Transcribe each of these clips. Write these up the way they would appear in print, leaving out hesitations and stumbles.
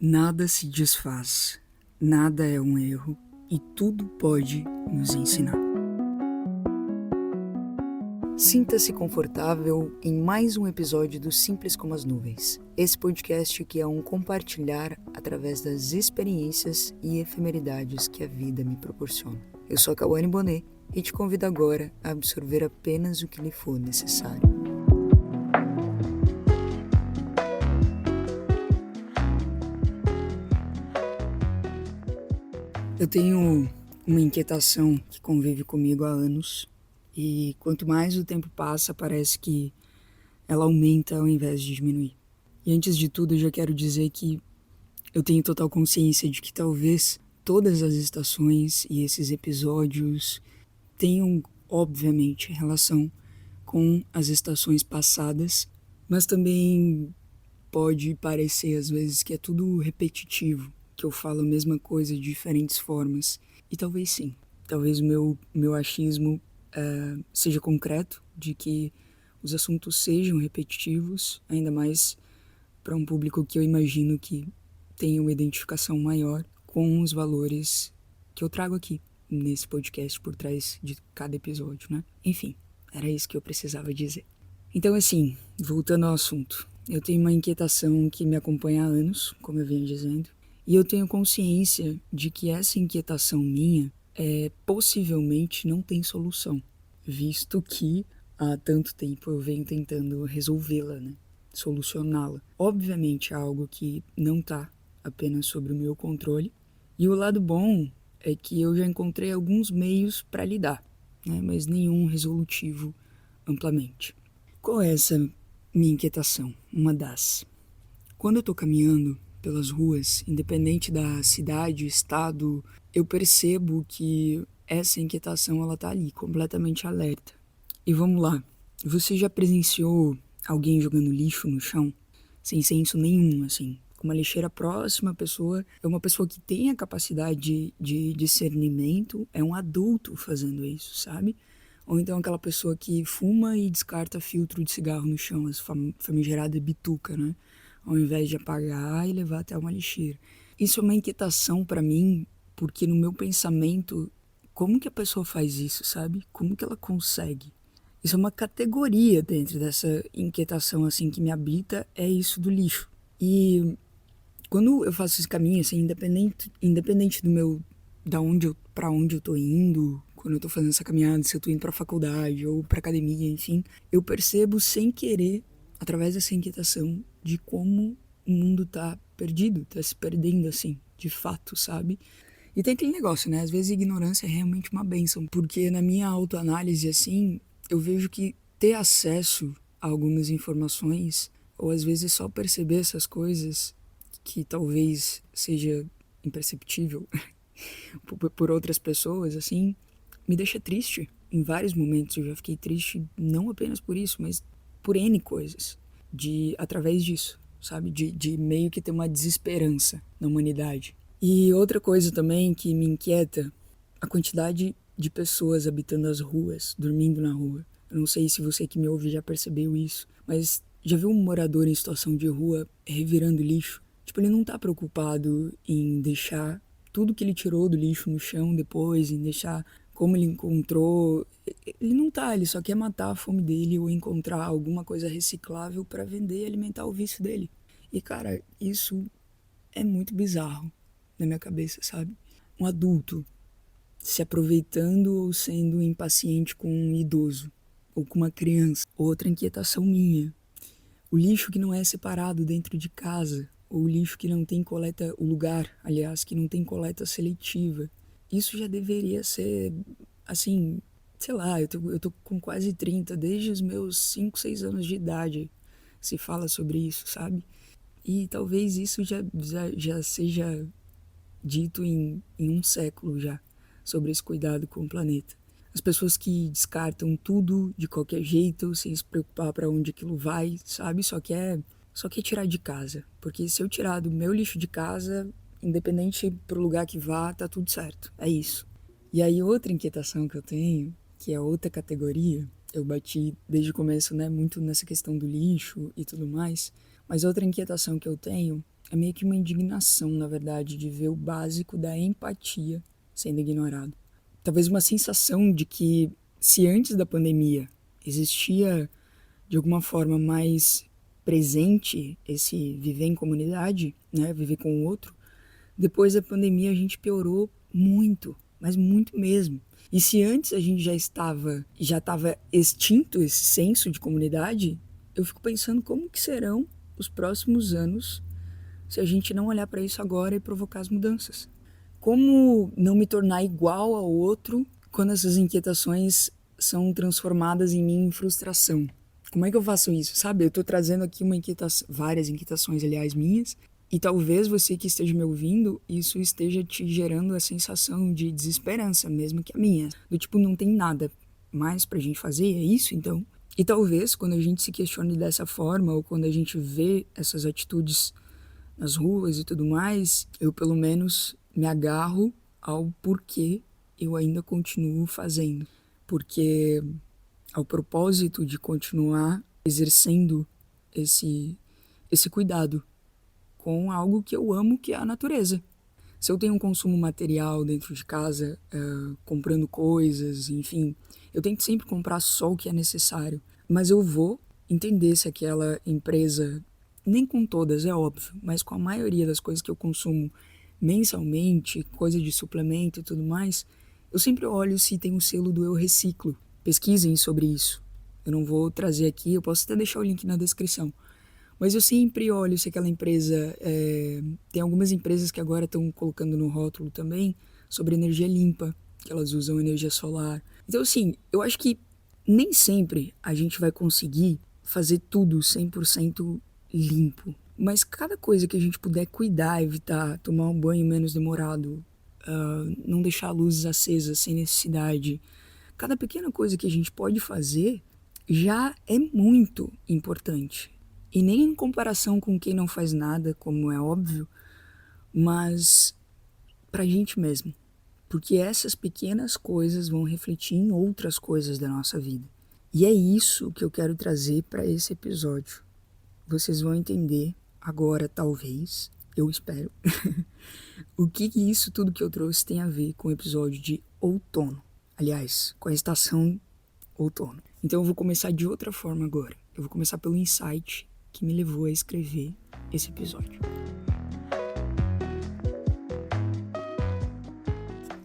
Nada se desfaz, nada é um erro e tudo pode nos ensinar. Sinta-se confortável em mais um episódio do Simples como as Nuvens. Esse podcast que é um compartilhar através das experiências e efemeridades que a vida me proporciona. Eu sou a Cauane Bonet e te convido agora a absorver apenas o que lhe for necessário. Eu tenho uma inquietação que convive comigo há anos e quanto mais o tempo passa, parece que ela aumenta ao invés de diminuir. E antes de tudo, eu já quero dizer que eu tenho total consciência de que talvez todas as estações e esses episódios tenham, obviamente, relação com as estações passadas, mas também pode parecer às vezes que é tudo repetitivo, que eu falo a mesma coisa de diferentes formas. E talvez sim, talvez o meu achismo seja concreto, de que os assuntos sejam repetitivos, ainda mais para um público que eu imagino que tenha uma identificação maior com os valores que eu trago aqui nesse podcast por trás de cada episódio, né? Enfim, era isso que eu precisava dizer. Então, assim, voltando ao assunto, eu tenho uma inquietação que me acompanha há anos, como eu venho dizendo, e eu tenho consciência de que essa inquietação minha possivelmente não tem solução, visto que há tanto tempo eu venho tentando resolvê-la, né? Solucioná-la. Obviamente é algo que não está apenas sobre o meu controle, e o lado bom é que eu já encontrei alguns meios para lidar, né? Mas nenhum resolutivo amplamente. Qual é essa minha inquietação? Uma das. Quando eu tô caminhando pelas ruas, independente da cidade, estado, eu percebo que essa inquietação ela tá ali, completamente alerta. E vamos lá. Você já presenciou alguém jogando lixo no chão? Sem senso nenhum, assim. Com uma lixeira próxima, a pessoa é uma pessoa que tem a capacidade de discernimento, é um adulto fazendo isso, sabe? Ou então aquela pessoa que fuma e descarta filtro de cigarro no chão, essa famigerada bituca, né? Ao invés de apagar e levar até uma lixeira. Isso é uma inquietação para mim, porque no meu pensamento, como que a pessoa faz isso, sabe? Como que ela consegue? Isso é uma categoria dentro dessa inquietação assim que me habita, é isso do lixo. E quando eu faço esse caminho, assim, independente do meu, para onde eu tô indo, quando eu tô fazendo essa caminhada, se eu tô indo pra faculdade ou pra academia, enfim, eu percebo sem querer, através dessa inquietação, de como o mundo tá perdido, tá se perdendo, assim, de fato, sabe? E tem aquele negócio, né? Às vezes a ignorância é realmente uma bênção, porque na minha autoanálise, assim, eu vejo que ter acesso a algumas informações, ou às vezes só perceber essas coisas, que talvez seja imperceptível por outras pessoas, assim, me deixa triste. Em vários momentos eu já fiquei triste, não apenas por isso, mas por N coisas, através disso, sabe? De meio que ter uma desesperança na humanidade. E outra coisa também que me inquieta, a quantidade de pessoas habitando as ruas, dormindo na rua. Eu não sei se você que me ouve já percebeu isso, mas já viu um morador em situação de rua revirando lixo? Tipo, ele não tá preocupado em deixar tudo que ele tirou do lixo no chão depois, em deixar como ele encontrou. Ele não tá, ele só quer matar a fome dele ou encontrar alguma coisa reciclável para vender e alimentar o vício dele. E, cara, isso é muito bizarro na minha cabeça, sabe? Um adulto se aproveitando ou sendo impaciente com um idoso ou com uma criança. Outra inquietação minha. O lixo que não é separado dentro de casa, ou o lixo que não tem coleta, o lugar, aliás, que não tem coleta seletiva. Isso já deveria ser, assim, sei lá, eu tô com quase 30, desde os meus 5, 6 anos de idade se fala sobre isso, sabe? E talvez isso já seja dito em um século já, sobre esse cuidado com o planeta. As pessoas que descartam tudo de qualquer jeito, sem se preocupar para onde aquilo vai, sabe? Só quer tirar de casa. Porque se eu tirar do meu lixo de casa, independente pro lugar que vá, tá tudo certo. É isso. E aí outra inquietação que eu tenho, que é outra categoria, eu bati desde o começo, né, muito nessa questão do lixo e tudo mais, mas outra inquietação que eu tenho é meio que uma indignação, na verdade, de ver o básico da empatia sendo ignorado. Talvez uma sensação de que se antes da pandemia existia de alguma forma mais presente esse viver em comunidade, né, viver com o outro, depois da pandemia a gente piorou muito, mas muito mesmo. E se antes a gente já estava extinto esse senso de comunidade, eu fico pensando como que serão os próximos anos se a gente não olhar para isso agora e provocar as mudanças. Como não me tornar igual ao outro quando essas inquietações são transformadas em mim em frustração? Como é que eu faço isso, sabe? Eu tô trazendo aqui várias inquietações, aliás, minhas, e talvez você que esteja me ouvindo, isso esteja te gerando a sensação de desesperança, mesmo que a minha. Do tipo, não tem nada mais pra gente fazer, é isso então? E talvez, quando a gente se questione dessa forma, ou quando a gente vê essas atitudes nas ruas e tudo mais, eu pelo menos me agarro ao porquê eu ainda continuo fazendo. Porque ao propósito de continuar exercendo esse cuidado com algo que eu amo, que é a natureza. Se eu tenho um consumo material dentro de casa, comprando coisas, enfim, eu tento sempre comprar só o que é necessário. Mas eu vou entender se aquela empresa, nem com todas, é óbvio, mas com a maioria das coisas que eu consumo mensalmente, coisa de suplemento e tudo mais, eu sempre olho se tem o selo do Eu Reciclo. Pesquisem sobre isso. Eu não vou trazer aqui, eu posso até deixar o link na descrição. Mas eu sempre olho se aquela empresa... tem algumas empresas que agora estão colocando no rótulo também sobre energia limpa, que elas usam energia solar. Então, assim, eu acho que nem sempre a gente vai conseguir fazer tudo 100% limpo. Mas cada coisa que a gente puder cuidar, evitar, tomar um banho menos demorado, não deixar luzes acesas sem necessidade, cada pequena coisa que a gente pode fazer já é muito importante. E nem em comparação com quem não faz nada, como é óbvio, mas pra gente mesmo. Porque essas pequenas coisas vão refletir em outras coisas da nossa vida. E é isso que eu quero trazer para esse episódio. Vocês vão entender agora, talvez, eu espero, o que isso tudo que eu trouxe tem a ver com o episódio de outono. Aliás, com a estação outono. Então eu vou começar de outra forma agora. Eu vou começar pelo insight que me levou a escrever esse episódio.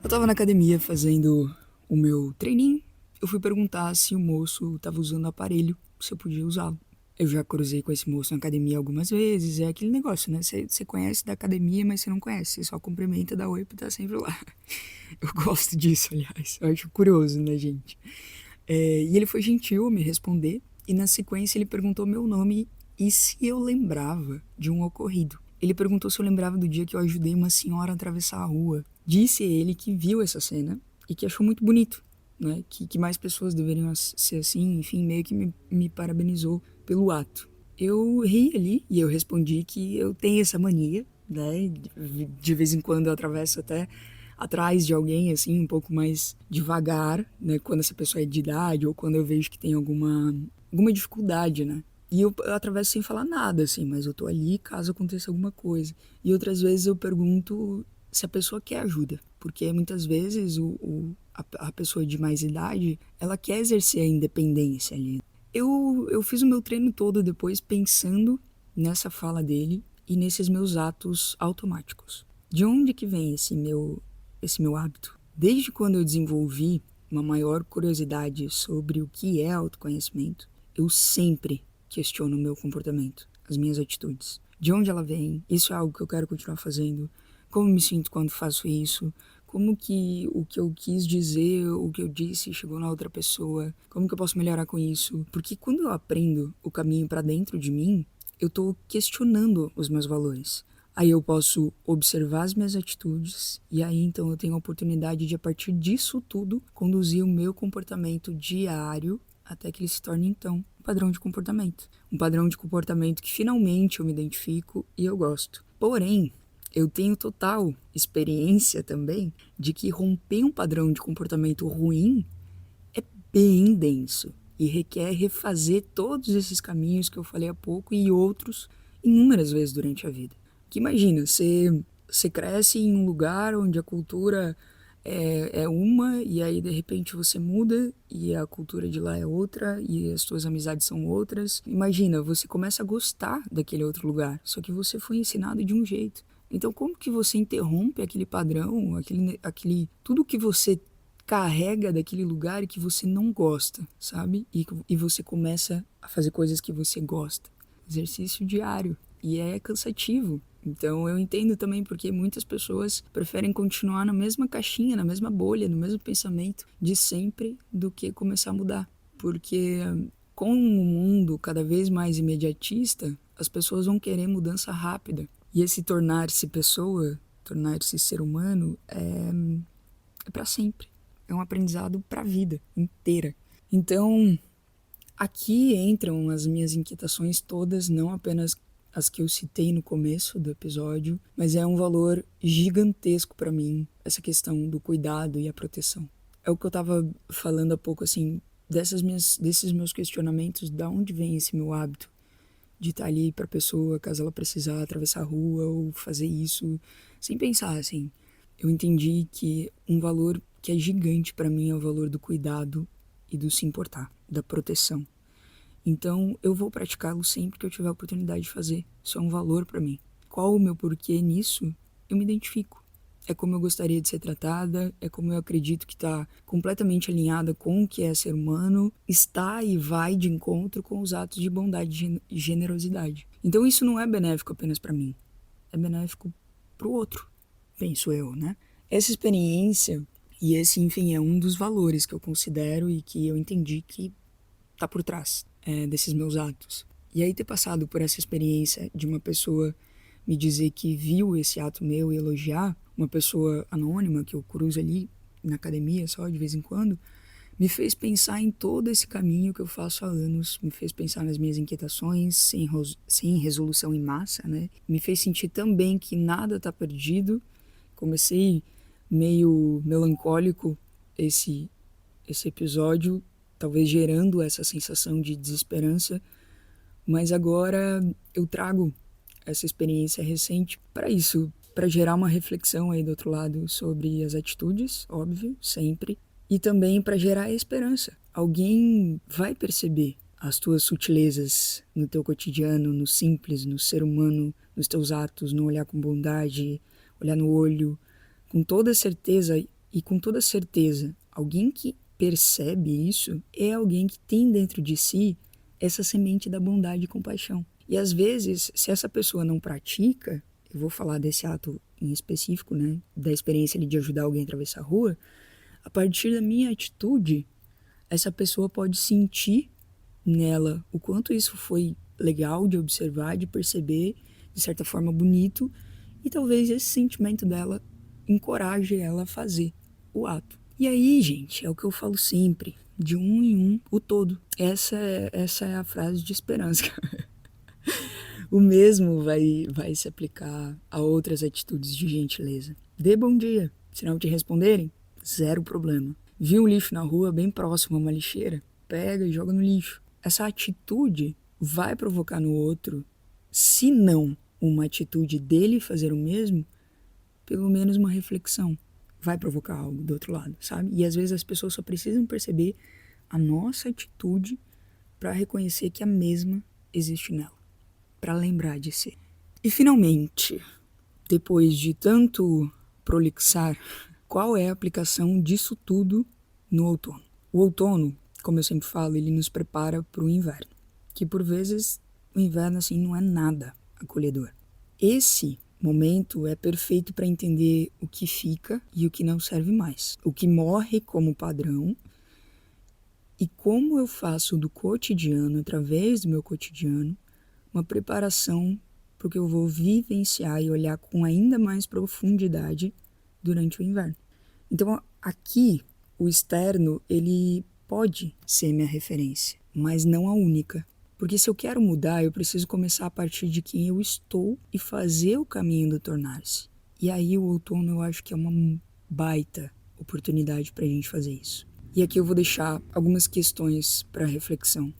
Eu tava na academia fazendo o meu treininho. Eu fui perguntar se o moço tava usando o aparelho, se eu podia usá-lo. Eu já cruzei com esse moço na academia algumas vezes, é aquele negócio, né? Você conhece da academia, mas você não conhece, você só cumprimenta, dá oi e tá sempre lá. Eu gosto disso, aliás, eu acho curioso, né, gente? E ele foi gentil a me responder, e na sequência ele perguntou meu nome e se eu lembrava de um ocorrido. Ele perguntou se eu lembrava do dia que eu ajudei uma senhora a atravessar a rua. Disse ele que viu essa cena e que achou muito bonito, né? Que mais pessoas deveriam ser assim, enfim, meio que me parabenizou pelo ato. Eu ri ali e eu respondi que eu tenho essa mania, né? De vez em quando eu atravesso até atrás de alguém, assim, um pouco mais devagar, né? Quando essa pessoa é de idade ou quando eu vejo que tem alguma dificuldade, né? E eu atravesso sem falar nada, assim, mas eu tô ali caso aconteça alguma coisa. E outras vezes eu pergunto se a pessoa quer ajuda, porque muitas vezes a pessoa de mais idade, ela quer exercer a independência ali. Eu fiz o meu treino todo depois pensando nessa fala dele e nesses meus atos automáticos. De onde que vem esse meu hábito? Desde quando eu desenvolvi uma maior curiosidade sobre o que é autoconhecimento, eu sempre questiono o meu comportamento, as minhas atitudes. De onde ela vem? Isso é algo que eu quero continuar fazendo? Como me sinto quando faço isso? Como que o que eu quis dizer, o que eu disse chegou na outra pessoa? Como que eu posso melhorar com isso? Porque quando eu aprendo o caminho para dentro de mim, eu tô questionando os meus valores. Aí eu posso observar as minhas atitudes e aí então eu tenho a oportunidade de, a partir disso tudo, conduzir o meu comportamento diário até que ele se torne então um padrão de comportamento. Um padrão de comportamento que finalmente eu me identifico e eu gosto. Porém, eu tenho total experiência também de que romper um padrão de comportamento ruim é bem denso e requer refazer todos esses caminhos que eu falei há pouco e outros inúmeras vezes durante a vida. Que imagina, você cresce em um lugar onde a cultura é uma, e aí de repente você muda e a cultura de lá é outra e as suas amizades são outras. Imagina, você começa a gostar daquele outro lugar, só que você foi ensinado de um jeito. Então como que você interrompe aquele padrão, tudo que você carrega daquele lugar e que você não gosta, sabe? E você começa a fazer coisas que você gosta. Exercício diário. E é cansativo. Então eu entendo também porque muitas pessoas preferem continuar na mesma caixinha, na mesma bolha, no mesmo pensamento de sempre do que começar a mudar. Porque com um mundo cada vez mais imediatista, as pessoas vão querer mudança rápida. E esse tornar-se pessoa, tornar-se ser humano, é para sempre. É um aprendizado para a vida inteira. Então, aqui entram as minhas inquietações todas, não apenas as que eu citei no começo do episódio, mas é um valor gigantesco para mim, essa questão do cuidado e a proteção. É o que eu estava falando há pouco, assim, desses meus questionamentos, da onde vem esse meu hábito de estar ali para a pessoa, caso ela precisar atravessar a rua ou fazer isso, sem pensar, assim. Eu entendi que um valor que é gigante para mim é o valor do cuidado e do se importar, da proteção. Então, eu vou praticá-lo sempre que eu tiver a oportunidade de fazer. Isso é um valor para mim. Qual o meu porquê nisso? Eu me identifico. É como eu gostaria de ser tratada, é como eu acredito que está completamente alinhada com o que é ser humano, está e vai de encontro com os atos de bondade e generosidade. Então, isso não é benéfico apenas para mim, é benéfico para o outro, penso eu, né? Essa experiência e esse, enfim, é um dos valores que eu considero e que eu entendi que tá por trás desses meus atos. E aí ter passado por essa experiência de uma pessoa me dizer que viu esse ato meu e elogiar, uma pessoa anônima que eu cruzo ali na academia só de vez em quando, me fez pensar em todo esse caminho que eu faço há anos, me fez pensar nas minhas inquietações sem resolução em massa, né? Me fez sentir também que nada tá perdido. Comecei meio melancólico esse episódio, talvez gerando essa sensação de desesperança, mas agora eu trago essa experiência recente para isso, para gerar uma reflexão aí do outro lado sobre as atitudes, óbvio, sempre, e também para gerar esperança. Alguém vai perceber as tuas sutilezas no teu cotidiano, no simples, no ser humano, nos teus atos, no olhar com bondade, olhar no olho, com toda certeza e com toda certeza, alguém que percebe isso é alguém que tem dentro de si essa semente da bondade e compaixão. E às vezes, se essa pessoa não pratica, eu vou falar desse ato em específico, né, da experiência de ajudar alguém a atravessar a rua, a partir da minha atitude, essa pessoa pode sentir nela o quanto isso foi legal de observar, de perceber, de certa forma bonito, e talvez esse sentimento dela encoraje ela a fazer o ato. E aí, gente, é o que eu falo sempre, de um em um, o todo. Essa é a frase de esperança. O mesmo vai se aplicar a outras atitudes de gentileza. Dê bom dia. Se não te responderem, zero problema. Vi um lixo na rua bem próximo a uma lixeira, pega e joga no lixo. Essa atitude vai provocar no outro, se não uma atitude dele fazer o mesmo, pelo menos uma reflexão. Vai provocar algo do outro lado, sabe? E às vezes as pessoas só precisam perceber a nossa atitude para reconhecer que a mesma existe nela, para lembrar de ser. E finalmente, depois de tanto prolixar, qual é a aplicação disso tudo no outono? O outono, como eu sempre falo, ele nos prepara para o inverno, que por vezes o inverno assim não é nada acolhedor. Esse momento é perfeito para entender o que fica e o que não serve mais, o que morre como padrão e como eu faço do cotidiano, através do meu cotidiano, uma preparação para o que eu vou vivenciar e olhar com ainda mais profundidade durante o inverno. Então aqui o externo ele pode ser minha referência, mas não a única. Porque se eu quero mudar, eu preciso começar a partir de quem eu estou e fazer o caminho do tornar-se. E aí o outono eu acho que é uma baita oportunidade para a gente fazer isso. E aqui eu vou deixar algumas questões para reflexão.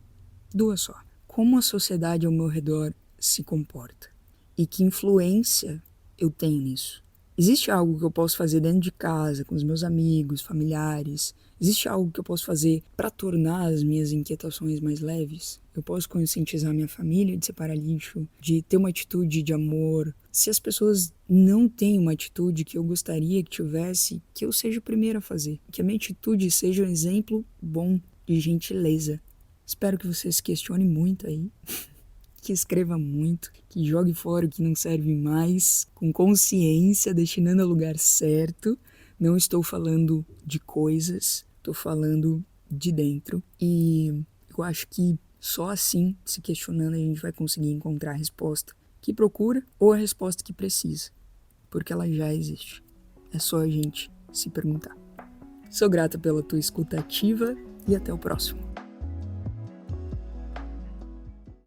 2 só. Como a sociedade ao meu redor se comporta? e que influência eu tenho nisso. Existe algo que eu posso fazer dentro de casa, com os meus amigos, familiares? Existe algo que eu posso fazer para tornar as minhas inquietações mais leves? Eu posso conscientizar minha família de separar lixo, de ter uma atitude de amor. Se as pessoas não têm uma atitude que eu gostaria que tivesse, que eu seja o primeiro a fazer. Que a minha atitude seja um exemplo bom de gentileza. Espero que você se questione muito aí. Que escreva muito, que jogue fora o que não serve mais, com consciência, destinando ao lugar certo. Não estou falando de coisas, estou falando de dentro. E eu acho que só assim, se questionando, a gente vai conseguir encontrar a resposta que procura ou a resposta que precisa, porque ela já existe. É só a gente se perguntar. Sou grata pela tua escuta ativa e até o próximo.